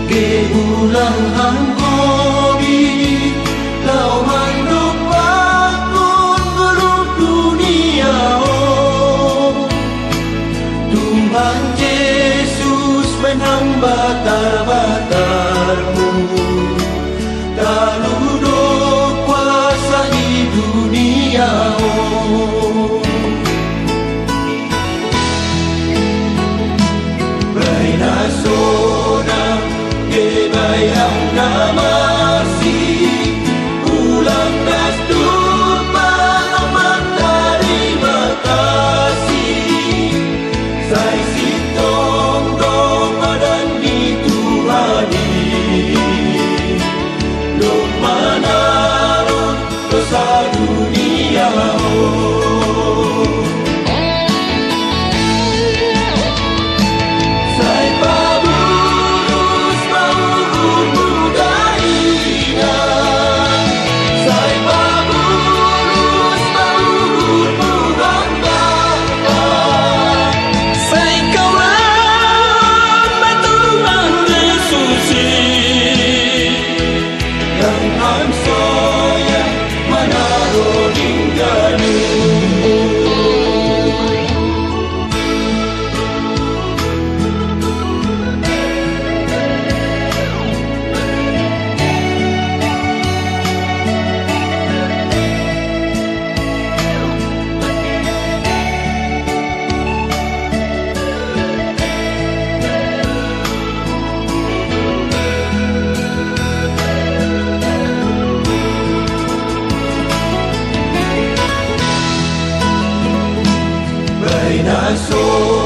ke ulang hang hobi lau hidup bangun belum dunia Tuhan Yesus menambah batar-batarmu tak duduk kuasa di dunia Sona ke bayang namasi ulang das dupa amat terima kasih sai sitong dong badan di Tuhani dong manarun dosa dunia So